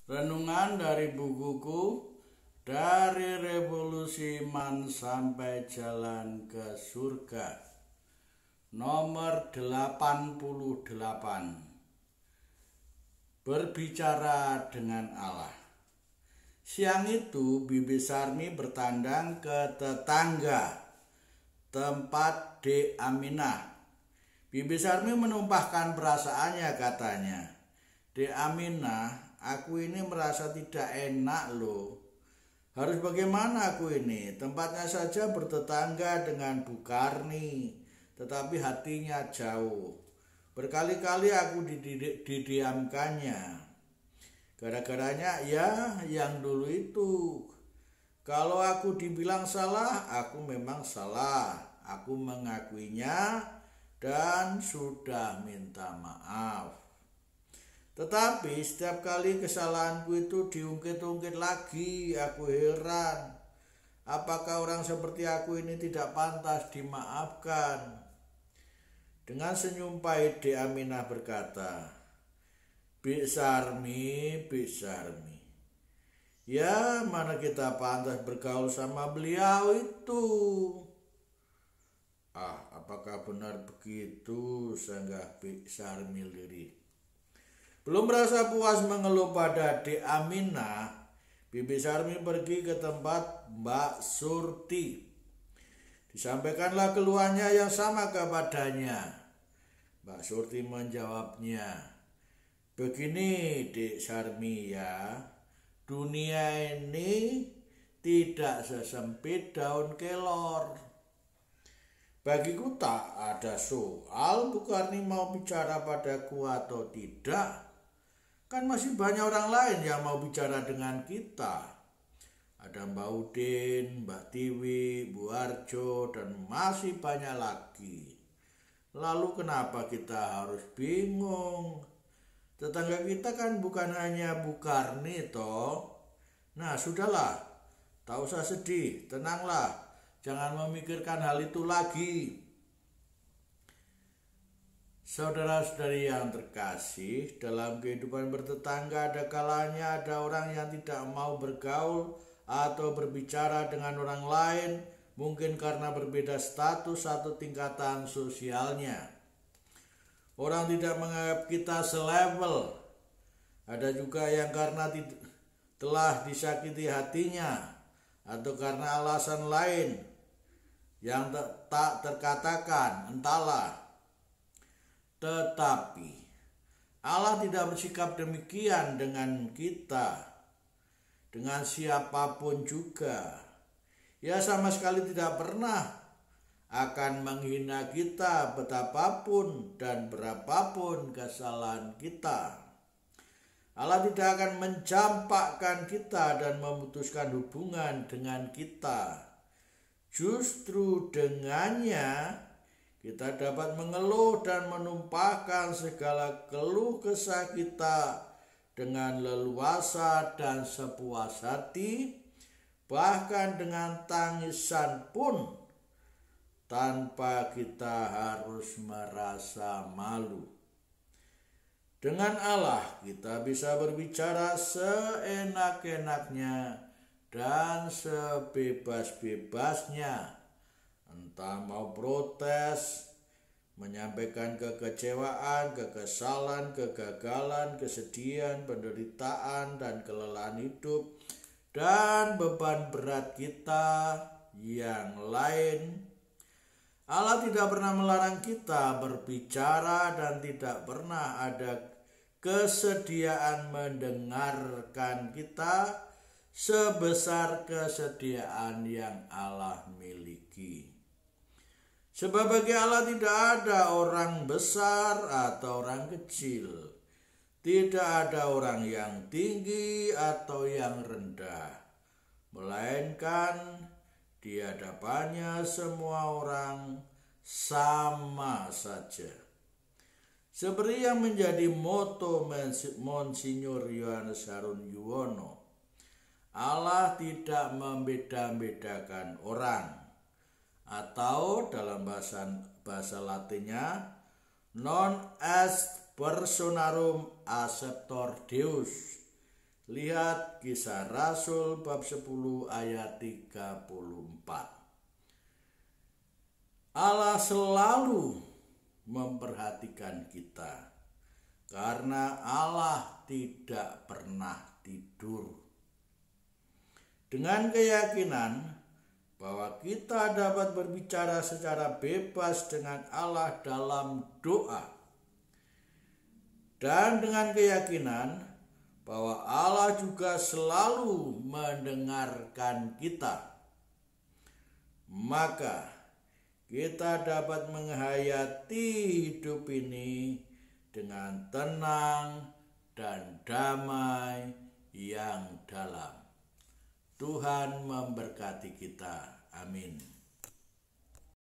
Renungan dari bukuku Dari Revolusi Iman Sampai Jalan ke Surga, nomor 88. Berbicara dengan Allah. Siang itu Bibi Sarmi bertandang ke tetangga tempat Dek Aminah. Bibi Sarmi menumpahkan perasaannya, katanya, "Dek Aminah, aku ini merasa tidak enak loh. Harus bagaimana aku ini? Tempatnya saja bertetangga dengan Bu Karni, tetapi hatinya jauh. Berkali-kali aku didiamkannya. Gara-garanya ya yang dulu itu. Kalau aku dibilang salah, aku memang salah. Aku mengakuinya dan sudah minta maaf. Tetapi setiap kali kesalahanku itu diungkit-ungkit lagi, aku heran. Apakah orang seperti aku ini tidak pantas dimaafkan?" Dengan senyum pahit Dek Aminah berkata, Bik Sarmi, ya mana kita pantas bergaul sama beliau itu." Apakah benar begitu?" sanggah Bik Sarmi lirih. Belum merasa puas mengeluh pada Dek Aminah, Bibi Sarmi pergi ke tempat Mbak Surti. Disampaikanlah keluhannya yang sama kepadanya. Mbak Surti menjawabnya, "Begini Dek Sarmi ya, dunia ini tidak sesempit daun kelor. Bagiku tak ada soal Bu Karni mau bicara padaku atau tidak. Kan masih banyak orang lain yang mau bicara dengan kita. Ada Mbak Udin, Mbak Tiwi, Bu Arjo, dan masih banyak lagi. Lalu kenapa kita harus bingung? Tetangga kita kan bukan hanya Bu Karni toh. Nah sudahlah, tak usah sedih, tenanglah. Jangan memikirkan hal itu lagi." Saudara-saudari yang terkasih, dalam kehidupan bertetangga ada kalanya ada orang yang tidak mau bergaul atau berbicara dengan orang lain, mungkin karena berbeda status atau tingkatan sosialnya. Orang tidak menganggap kita selevel. Ada juga yang karena telah disakiti hatinya atau karena alasan lain yang tak terkatakan, entahlah. Tetapi Allah tidak bersikap demikian dengan kita, dengan siapapun juga. Ia sama sekali tidak pernah akan menghina kita betapapun dan berapapun kesalahan kita. Allah tidak akan mencampakkan kita dan memutuskan hubungan dengan kita. Justru dengannya kita dapat mengeluh dan menumpahkan segala keluh kesah kita dengan leluasa dan sepuas hati, bahkan dengan tangisan pun, tanpa kita harus merasa malu. Dengan Allah kita bisa berbicara seenak-enaknya dan sebebas-bebasnya. Entah mau protes, menyampaikan kekecewaan, kekesalan, kegagalan, kesedihan, penderitaan, dan kelelahan hidup, dan beban berat kita yang lain. Allah tidak pernah melarang kita berbicara dan tidak pernah ada kesediaan mendengarkan kita sebesar kesediaan yang Allah miliki. Sebab bagi Allah tidak ada orang besar atau orang kecil. Tidak ada orang yang tinggi atau yang rendah. Melainkan di hadapannya semua orang sama saja. Seperti yang menjadi moto Monsinyur Yohanes Harun Yuwono, Allah tidak membeda-bedakan orang. Atau dalam bahasa Latinnya, non est personarum acceptor Deus. Lihat Kisah Rasul bab 10 ayat 34. Allah selalu memperhatikan kita karena Allah tidak pernah tidur. Dengan keyakinan bahwa kita dapat berbicara secara bebas dengan Allah dalam doa, dan dengan keyakinan bahwa Allah juga selalu mendengarkan kita, maka kita dapat menghayati hidup ini dengan tenang dan damai yang dalam. Tuhan memberkati kita. Amin.